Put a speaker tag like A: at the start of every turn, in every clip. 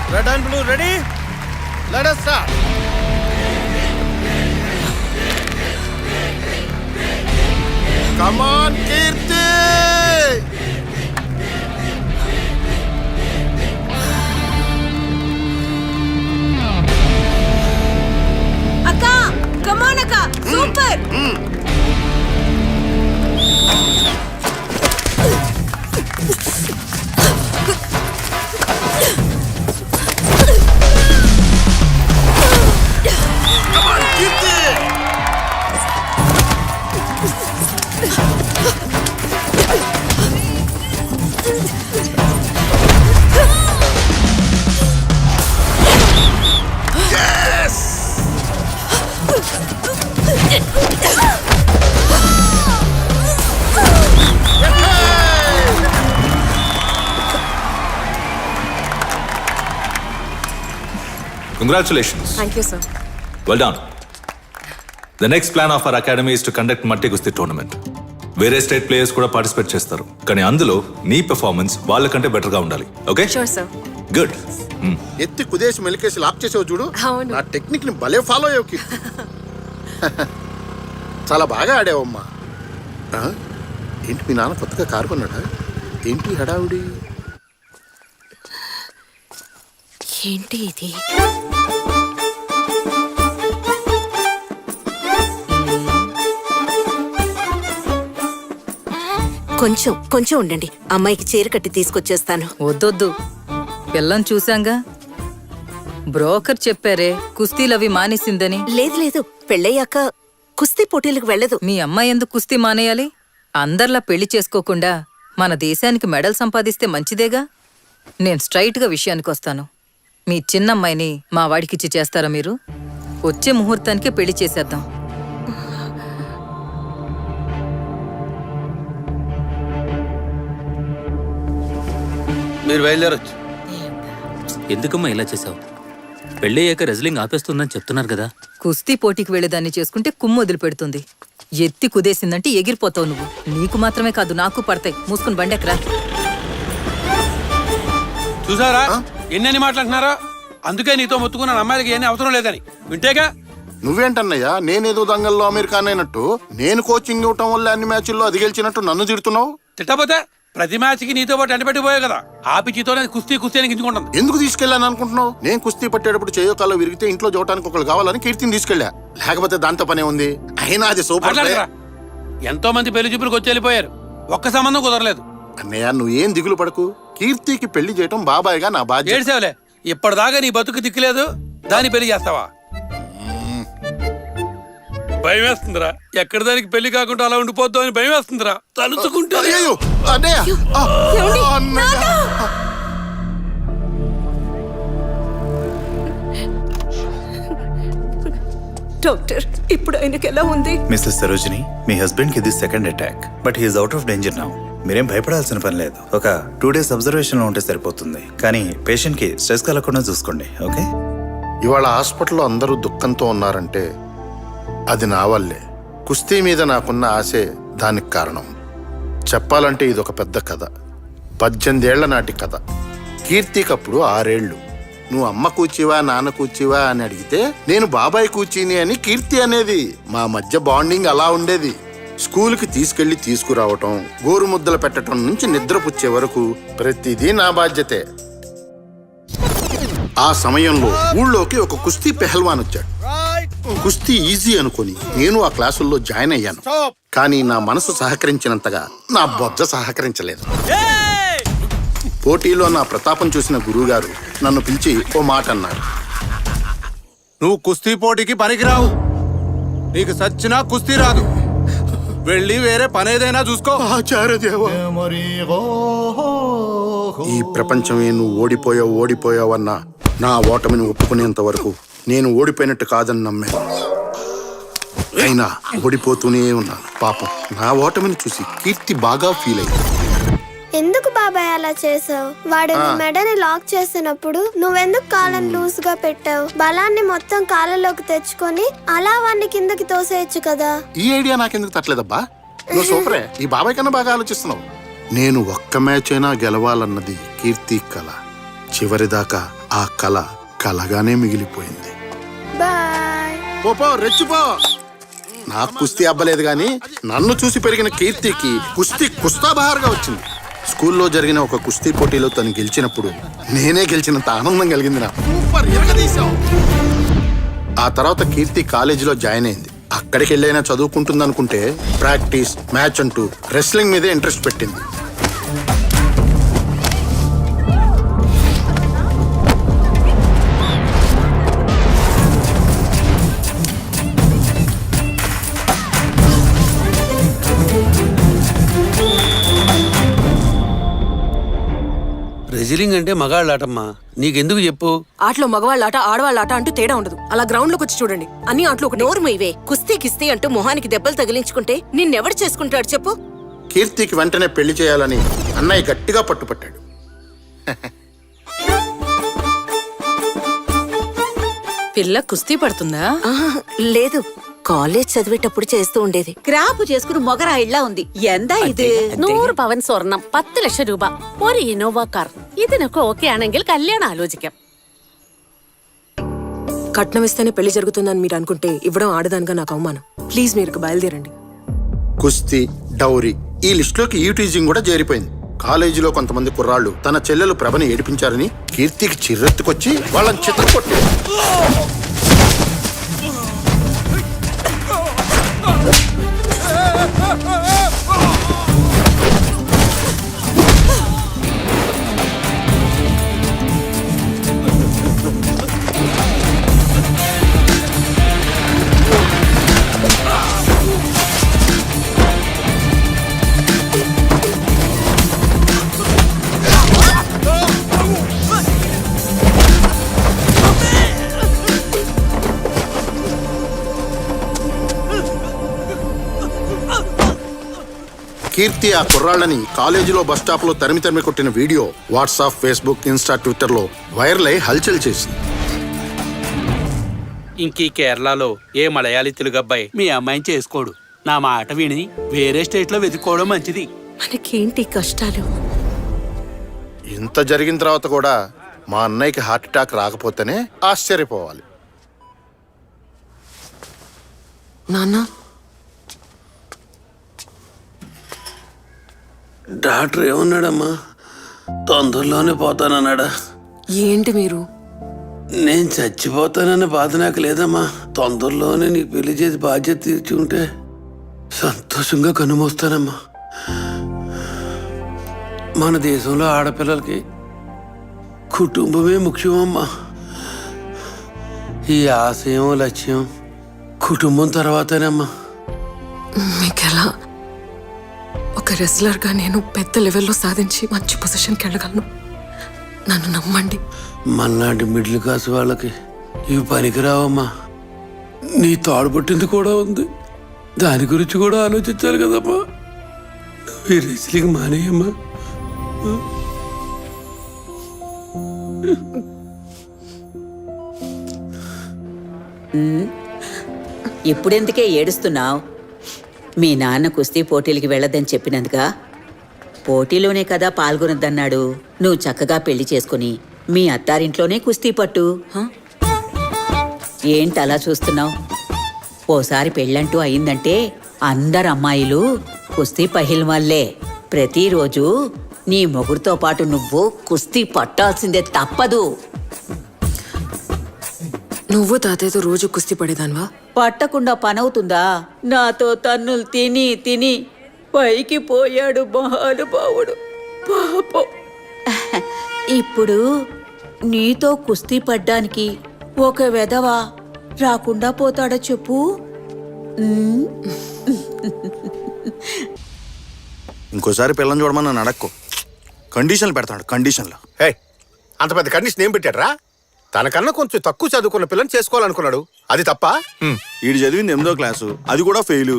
A: Red and blue ready? Let us start. Come on, Kirti!
B: Akka! Come on, Akka! Super!
A: Come on, Kirti!
C: Congratulations.
B: Thank you, sir.
C: Well done. The next plan of our academy is to conduct multi gusti tournament. వేరే state players కూడా participate చేస్తారు, కానీ అందులో నీ performance వాళ్ళకంటే better గా ఉండాలి. Okay?
B: Sure, sir.
C: Good.
A: ఎత్తి కుదేసి మెలికేసి లాక్ చేసావు చూడు.
B: అవును.
A: నా టెక్నిక్ ని భలే ఫాలో అయ్యావు కీర్తి. చాలా బాగా ఆడావమ్మా. ఏంటి మీ నాన్న కొత్తగా కారు కొన్నాడా? ఏంటి హడావుడి?
B: ఏంటి ఇది? కొంచెం ఉండండి, అమ్మాయికి చీర కట్టి తీసుకొచ్చేస్తాను.
D: వద్దొద్దు, పిల్లని చూశాంగా. బ్రోకర్ చెప్పారే కుస్తీలవి మానేసిందని.
B: లేదు, పెళ్ళయ్యాక కుస్తీ పోటీలకు వెళ్ళదు.
D: మీ అమ్మాయి ఎందుకు కుస్తీ మానేయాలి? అందర్లా పెళ్లి చేసుకోకుండా మన దేశానికి మెడల్ సంపాదిస్తే మంచిదేగా. నేను స్ట్రైట్ గా విషయానికి వస్తాను. మీ చిన్నమ్మాయిని మా వాడికిచ్చి చేస్తారా మీరు? వచ్చే ముహూర్తానికే పెళ్లి చేసేద్దాం.
E: మీరు బయలుదేరొచ్చు.
F: ఎందుకమ్మా ఇలా చేసావు? పెళ్ళయ్యాక రెజ్లింగ్ ఆపేస్తుందని చెప్తున్నారు కదా.
D: కుస్తీ పోటీకి వెళ్ళేదాన్ని చేసుకుంటే కుమ్ము వదిలిపెడుతుంది. ఎత్తి కుదేసిందంటే ఎగిరిపోతావు నువ్వు. నీకు మాత్రమే కాదు, నాకు పడతాయి. మూసుకుని బండెక్కరా.
E: చూసారా ఎన్నెన్ని మాట్లాడుతున్నారా? అందుకే నీతో మొత్తుకున్న అమ్మాయిలకి ఏమీ అవసరం లేదని వింటేగా.
A: నువ్వేంటన్నయ్యా, నేనేదో దంగల్లో అమెరికాన్ అయినట్టు, నేను కోచింగ్ ఇవ్వటం వల్ల అన్ని మ్యాచ్ల్లో అది గెలిచినట్టు నన్ను తిడుతున్నావు?
E: తిట్టపోతే ప్రతి మ్యాచ్ కి నీతో పాటు ఎండబెట్టిపోయావు కదా. ఆ పిచ్చితోనే కుస్తీ అని గింజుకుంటుంది.
A: ఎందుకు తీసుకెళ్ళాను అనుకుంటున్నావు? నేను కుస్తీ పట్టేటప్పుడు చేయకాల్లో విరిగితే ఇంట్లో చూడటానికి ఒకళ్ళు కావాలని కీర్తిని తీసుకెళ్ళా. లేకపోతే దాంతో పనే ఉంది. అయినా అది సూపర్.
E: ఎంతో మంది పెళ్లి చూపులకు వచ్చి వెళ్ళిపోయారు, ఒక్క సంబంధం కుదరలేదు.
A: అన్నయ్య నువ్వేం దిగులు పడకు. కీర్తికి పెళ్లి చేయటం బాబాయ్గా నా బాధ్యత.
E: ఏడ్సేవలే, ఇప్పటిదాకా నీ బతుకు దిక్కులేదు, దాన్ని పెళ్లి చేస్తావా? భయం వేస్తుందిరా. ఎక్కడ దానికి పెళ్లి కాకుండా అలా ఉండిపోద్దాం అని భయం వేస్తుందిరా తలుచుకుంటా.
B: డాక్టర్, ఇప్పుడు ఆయనకి ఎలా ఉంది?
G: మిస్సెస్ సరోజిని, మీ హస్బెండ్ కి ఇది second attack, but he is out of danger now. మీరేం భయపడాల్సిన పని లేదు. ఒక 2 days అబ్జర్వేషన్ లో ఉంటే సరిపోతుంది. కానీ పేషెంట్ కి స్ట్రెస్ కలగకుండా చూసుకోండి. ఓకే?
A: ఇవాళ హాస్పిటల్లో అందరూ దుఃఖంతో ఉన్నారంటే అది నా వల్లే. కుస్తీ మీద నాకున్న ఆశే దానికి కారణం. చెప్పాలంటే ఇదొక పెద్ద కథ. 18 ఏళ్ల నాటి కథ. కీర్తికప్పుడు 6 ఏళ్ళు. నువ్వు అమ్మ కూర్చివా నాన్న కూర్చివా అని అడిగితే నేను బాబాయ్ కూర్చిని అని కీర్తి అనేది. మా మధ్య బాండింగ్ అలా ఉండేది. స్కూల్కి తీసుకెళ్లి తీసుకురావటం, గోరు ముద్దలు పెట్టడం నుంచి నిద్రపుచ్చే వరకు ప్రతిదీ నా బాధ్యతే. ఆ సమయంలో ఊళ్ళోకి ఒక కుస్తీ పెహల్వాన్ వచ్చాడు. కుస్తీ ఈజీ అనుకుని నేను ఆ క్లాసుల్లో జాయిన్ అయ్యాను. కానీ నా మనసు సహకరించినంతగా నా బొజ్జ సహకరించలేదు. పోటీలో నా ప్రతాపం చూసిన గురువుగారు నన్ను పిలిచి ఓ మాట అన్నారు.
H: నువ్వు కుస్తీ పోటీకి పనికిరావు. నీకు సచ్చినా కుస్తీ రాదు. వెళ్ళి వేరే పనేదైనా చూసుకో.
A: ఈ ప్రపంచమే నువ్వు ఓడిపోయావన్నా నా ఓటమిని ఒప్పుకునేంత వరకు నేను ఓడిపోయినట్టు కాదని నమ్మాను. అయినా ఓడిపోతూనే ఉన్నాను. పాపం నా ఓటమిని చూసి కీర్తి బాగా ఫీల్ అయ్యింది.
I: ఎందుకు బాబాయ్ అలా చేసావు? వాడు మెడని లాక్ చేసినప్పుడు నువ్వెందుకు కాళ్ళని లూజ్ గా పెట్టావు? బలాన్ని మొత్తం కాళ్ళలోకి తెచ్చుకొని అలా వాడిని కిందకి తోసేయచ్చు కదా.
A: ఈ ఐడియా నాకెందుకు తట్టలేదబ్బా? నువ్వు సూపరే. ఈ బాబాయ్ కన్నా బాగా ఆలోచిస్తున్నావు. నేను ఒక్క మ్యాచ్ అయినా గెలవాలన్నది కీర్తి కళ. చివరిదాకా ఆ కల కలగానే మిగిలిపోయింది.
I: బాయ్.
A: పో రెచ్చిపో. నాకు కుస్తీ అబ్బలేదు గాని నన్ను చూసి పెరిగిన కీర్తికి కుస్తీ కుస్తాబహార్గా వచ్చింది. స్కూల్లో జరిగిన ఒక కుస్తీ పోటీలో తను గెలిచినప్పుడు నేనే గెలిచినంత ఆనందం కలిగింది నాకు. సూపర్, ఎరగదీశావు. ఆ తర్వాత కీర్తి కాలేజీలో జాయిన్ అయింది. అక్కడికి వెళ్ళైనా చదువుకుంటుందనుకుంటే ప్రాక్టీస్, మ్యాచ్ అంటూ రెస్లింగ్ మీదే ఇంట్రెస్ట్ పెట్టింది.
E: రెజిలింగ్ అంటే మగాళ్ళ ఆటమ్మా, నీకెందుకు చెప్పు?
J: ఆటలో మగవాళ్ళ ఆట ఆడవాళ్ళ ఆట అంటూ తేడా ఉండదు. అలా గ్రౌండ్ లోకి వచ్చి చూడండి, అన్ని ఆటలు ఒకటి.
B: నోరు మీవే. కుస్తీ కిస్తీ అంటూ మొహానికి దెబ్బలు తగిలించుకుంటే నిన్నెవడు చేసుకుంటాడు చెప్పు?
A: కీర్తికి వెంటనే పెళ్లి చేయాలని అన్నయ్య గట్టిగా పట్టుపట్టాడు.
J: పిల్ల కుస్తీ పడుతుందా?
B: ఆహా, లేదు, కాలేజ్ చదివేటప్పుడు చేస్తూ ఉండేది.
K: ക്രാപ്പ് చేసుకుని మొగరాయిళ్ళ ఉంది. എന്താ ഇത്?
J: 100 പവൻ സ്വർണം, 10 ലക്ഷം രൂപ, ഒരു ഇന്നോവ കാർ. ഇതിനൊക്കെ ഓക്കെ ആണെങ്കിൽ കല്യാണം ആലോചിക്കാം. కట్నం ఇస్తేనే పెళ్లి జరుగుతుందని మీరు అనుకుంటే ఇవ్వడం ఆడదానిగా నాకు అవమానం. ప్లీజ్ మీరు బయలుదేరండి.
A: కుస్తీ, డౌరీ ఈ లిస్టులోకి ఈటీజింగ్ కూడా చేరిపోయింది. కాలేజీలో కొంతమంది కుర్రాళ్ళు తన చెల్లెలు ప్రభని ఏడిపించారని కీర్తికి చిర్రెత్తుకొచ్చి వాళ్ళని చిత్రకొట్టారు. కీర్తి ఆ కుర్రాళ్ళని కాలేజీలో బస్ స్టాప్ లో తరిమి కొట్టిన video WhatsApp, Facebook, Insta, Twitter లో వైరల్ అయి హల్చల్ చేసింది.
E: ఇంకీ కేరళలో ఏ మలయాళీ తెలుగు అబ్బాయి మీ అమ్మాయిని చేసుకోడు. నా మాట విని వేరే స్టేట్ లో వెతుక్కోవడం మంచిది.
J: మనకేంటి కష్టాలు?
A: ఇంత జరిగిన తర్వాత కూడా మా అన్నయ్యకి హార్ట్ అటాక్ రాకపోతేనే ఆశ్చర్యపోవాలి.
J: నాన్న,
E: డాక్టర్ ఏమన్నాడమ్మా? తొందరలోనే పోతానన్నాడా?
J: ఏంటి మీరు?
E: నేను చచ్చిపోతానన్న బాధ నాకు లేదమ్మా. తొందరలోనే నీ పెళ్లి చేసి బాధ్యత తీర్చుకుంటే సంతోషంగా కనుమోస్తానమ్మా. మన దేశంలో ఆడపిల్లలకి కుటుంబమే ముఖ్యమమ్మా. ఈ ఆశయం, లక్ష్యం కుటుంబం తర్వాతేనమ్మా.
J: మీకెలా? ఒక రెస్లర్ గా నేను పెద్ద లెవెల్లో సాధించి మంచి పొజిషన్కి వెళ్ళగలను. నన్ను నమ్మండి.
E: మనలాంటి మిడిల్ క్లాస్ వాళ్ళకి ఇవి పనికిరావమ్మా. నీ తాడుపట్టింది కూడా ఉంది, దాని గురించి కూడా ఆలోచించాలి కదమ్మా. ఈ రెస్లింగ్ మానేయమ్మా.
K: ఇప్పుడెందుకే ఏడుస్తున్నావు? మీ నాన్న కుస్తీ పోటీలకి వెళ్ళదని చెప్పినందుగా? పోటీలోనే కదా పాల్గొనొద్దన్నాడు. నువ్వు చక్కగా పెళ్లి చేసుకుని మీ అత్తారింట్లోనే కుస్తీ పట్టు. ఏంటి అలా చూస్తున్నావు? ఓసారి పెళ్ళంటూ అయిందంటే అందరు అమ్మాయిలు కుస్తీ పహిల్వాళ్లే. ప్రతిరోజు నీ మొగుడుతో పాటు నువ్వు కుస్తీ పట్టాల్సిందే, తప్పదు.
J: నువ్వు తాతయ్యతో రోజు కుస్తీ పడేదాన్వా?
K: పట్టకుండా పనవుతుందా? నాతో తన్నులు తిని తిని పైకి పోయాడు మహానుభావుడు పాపం. ఇప్పుడు నీతో కుస్తీ పడ్డానికి ఒక వెధవ రాకుండా పోతాడా చెప్పు?
G: ఇంకోసారి పిల్లని చూడమని నన్ను అడక్కు. కండిషన్లు పెడతాడు. కండిషన్లు.
H: హే, అంత పెద్ద కండిషన్ ఏం పెట్టాడ్రా? తనకన్నా కొంచెం తక్కువ చదువుకున్న పిల్లని చేసుకోవాలనుకున్నాడు, అది తప్ప?
G: వీడు చదివింది 8వ క్లాసు, అది కూడా ఫెయిల్.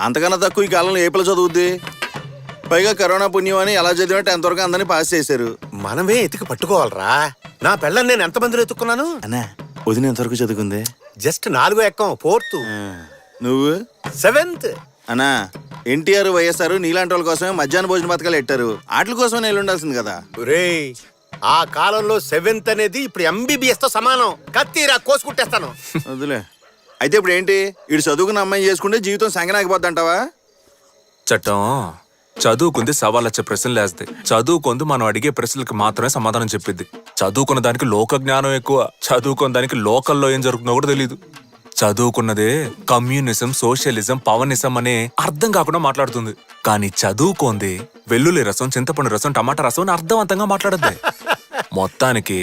G: అంతకన్నా తక్కువ ఈ కాలంలో ఏ పిల్ల చదువుద్ది? పైగా కరోనా పుణ్యం అని ఎలా చదివినా 10th వరకు అందరినీ పాస్ చేశారు.
H: మనమే ఎతికి పట్టుకోవాలరా. నా పిల్లని నేను ఎంతమందిలో ఎత్తుకున్నాను?
G: అన్నా, వదిన ఎంతవరకు చదువుకుంది?
H: జస్ట్ 4వ ఎక్కం, 4th.
G: నువ్వు
H: 7th.
G: అన్నా, ఎన్టీఆర్, వైఎస్ఆర్ నీలాంటి వాళ్ళ కోసమే మధ్యాహ్న భోజన పథకాలు పెట్టారు. ఆటల కోసం నేను ఉండాల్సింది కదా.
H: ఒరేయ్, ఆ కాలంలో 7th అనేది ఇప్పుడు MBBS తో సమానం. కత్తిరా కోసుకుంటేస్తాను.
L: వదిలే. అయితే ఇప్పుడు ఏంటి? ఇటు చదువుకున్న అమ్మాయి చేసుకుంటే జీవితం సంగనాగిపోద్ది అంటావా?
M: చట్టం చదువుకుంది సవాళ్ళొచ్చే ప్రశ్నలు వేస్తాయి. చదువుకుంది మనం అడిగే ప్రశ్నలకు మాత్రమే సమాధానం చెప్పిద్ది. చదువుకున్న దానికి లోక జ్ఞానం ఎక్కువ. చదువుకున్న దానికి లోకల్లో ఏం జరుగుతుందో కూడా తెలియదు. చదువుకున్నదే కమ్యూనిజం, సోషలిజం, పవనిజం అనే అర్థం కాకుండా మాట్లాడుతుంది. కానీ చదువుకోంది వెల్లుల్లి రసం, చింతపండు రసం, టమాటా రసం అని అర్థవంతంగా మాట్లాడద్ది. మొత్తానికి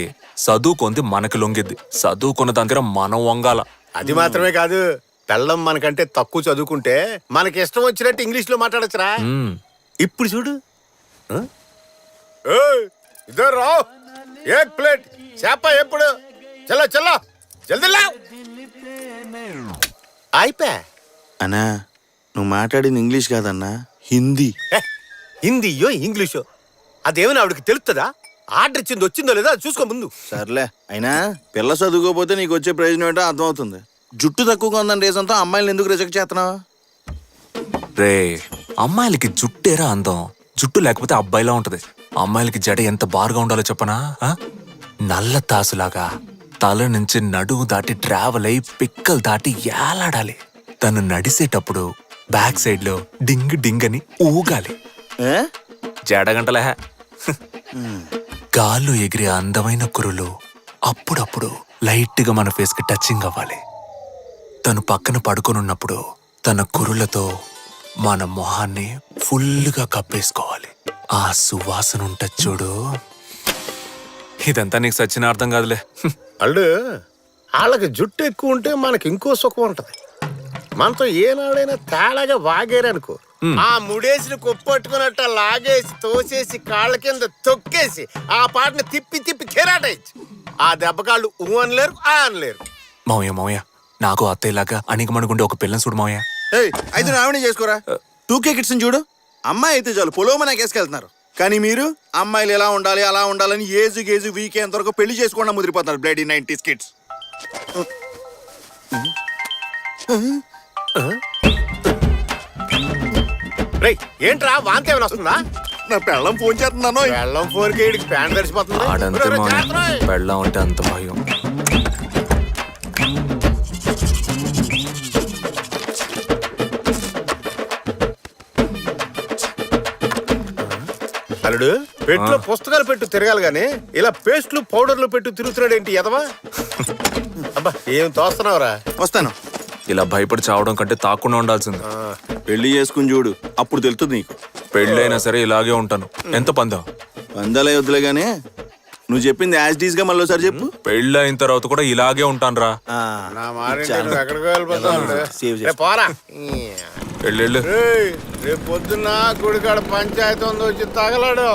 M: చదువుకుంది మనకి లొంగిద్ది. చదువుకున్న దాని దగ్గర మనం వంగాల.
H: అది మాత్రమే కాదు, పెళ్ళం మనకంటే తక్కువ చదువుకుంటే మనకి ఇష్టం వచ్చినట్టు ఇంగ్లీష్ లో మాట్లాడచ్చురా. ఇప్పుడు చూడు. ఇదో రావు ఏక్ ప్లేట్ చేప ఎప్పుడు చల్లో చల్లో జల్దీ లావ్. అయిపోయా.
L: అన్నా నువ్వు మాట్లాడింది ఇంగ్లీష్ కాదన్నా, హిందీ.
H: హిందీయో ఇంగ్లీషో అదేమైనా ఆవిడకి తెలుస్తుందా? ఆర్డర్ ఇచ్చింది వచ్చిందో లేదో అది చూసుకో ముందు.
L: సర్లే, అయినా పిల్ల చదువుకోపోతే నీకు వచ్చే ప్రయోజనం ఏంటో అర్థమవుతుంది. జుట్టు తక్కువగా ఉందని రీజన్తో అమ్మాయిలు ఎందుకు రిజెక్ట్ చేస్తున్నావు?
M: రే, అమ్మాయిలకి జుట్టేరా అందం. జుట్టు లేకపోతే అబ్బాయిలా ఉంటది. అమ్మాయిలకి జడ ఎంత బారుగా ఉండాలో చెప్పనా? నల్ల తాసులాగా తల నుంచి నడుము దాటి ట్రావెల్ అయి పిక్కలు దాటి ఏలాడాలి. తను నడిసేటప్పుడు బ్యాక్ సైడ్ లో డింగ్ డింగ్ అని ఊగాలి. జడగంటలే. గాల్లో ఎగిరే అందమైన కురులు అప్పుడప్పుడు లైట్ గా మన ఫేస్ కి టచింగ్ అవ్వాలి. తను పక్కన పడుకొనున్నప్పుడు తన కురులతో మన మొహాన్ని ఫుల్గా కప్పేసుకోవాలి. ఆ సువాసన ఉంటది చూడు. ఇదంతా నీకు సచ్చిన అర్థం కాదులే.
H: అల్లు వాళ్ళకి జుట్టు ఎక్కువ ఉంటే మనకి ఇంకో సుఖం ఉంటది. మనతో ఏనాడైనా తేడాగా వాగేరనుకో, ఆ ముడేసిని కొప్పట్టుకున్నట్ట లాగేసి తోసేసి కాళ్ళ కింద తొక్కేసి ఆ పాటని తిప్పి తిప్పి కెరాటేయచ్చు. ఆ దెబ్బకాళ్ళు ఊ అనలేరు, ఆ అనలేరు.
M: మౌయ మౌయ, నాకు అత్తయ్యలాగా అణిగమణుగుండే ఒక పిల్లని చూడు మౌయ.
L: అయితే రావణి చేసుకోరా. 2K కిడ్స్ చూడు, అమ్మాయి అయితే చాలు పొలోమ నాకేసుకెళ్తున్నారు. కానీ మీరు అమ్మాయిలు ఎలా ఉండాలి అలా ఉండాలని ఏజు గేజు వీకెంత వరకు పెళ్లి చేసుకోకుండా ముదిరిపోతున్నారు. Bloody 90s kids.
H: రేయ్ ఏంట్రా వాంతి ఏమైనా వస్తుందా?
L: నా పెళ్ళం ఫోన్ చేస్తున్నాను.
H: వెళ్ళం ఫోన్ కి ప్యాంట్ తడిసిపోతుంది.
M: ఆడంతే మౌయ, పెళ్ళం అంటే అంత భయం.
H: అల్లుడు పెట్టులో పుస్తకాలు పెట్టు తిరగాలి గానీ ఇలా పేస్ట్లు పౌడర్లు పెట్టు తిరుగుతున్నాడు ఏంటి ఎదవా? అబ్బా ఏం తోస్తున్నావురా?
L: వస్తాను.
M: ఇలా భయపడి చావడం కంటే తాకుండా ఉండాల్సింది.
L: పెళ్లి చేసుకుని చూడు, అప్పుడు తెలుస్తుంది నీకు.
M: పెళ్ళైనా సరే ఇలాగే ఉంటాను. ఎంత పందం?
L: వందలే వద్దులే గానీ నువ్వు చెప్పింది యాజ్ డీస్ గా మళ్ళీ ఒకసారి చెప్పు.
M: పెళ్ళి అయిన తర్వాత కూడా ఇలాగే ఉంటాను రా.
H: నా మారింటి నువ్వు ఎక్కడికి వెళ్ళిపోతావు? రేపు పోరా.
M: వెళ్ళు.
H: రేపు పొద్దున్న గుడికాడ పంచాయతీ ఉంది వచ్చి తగలాడు.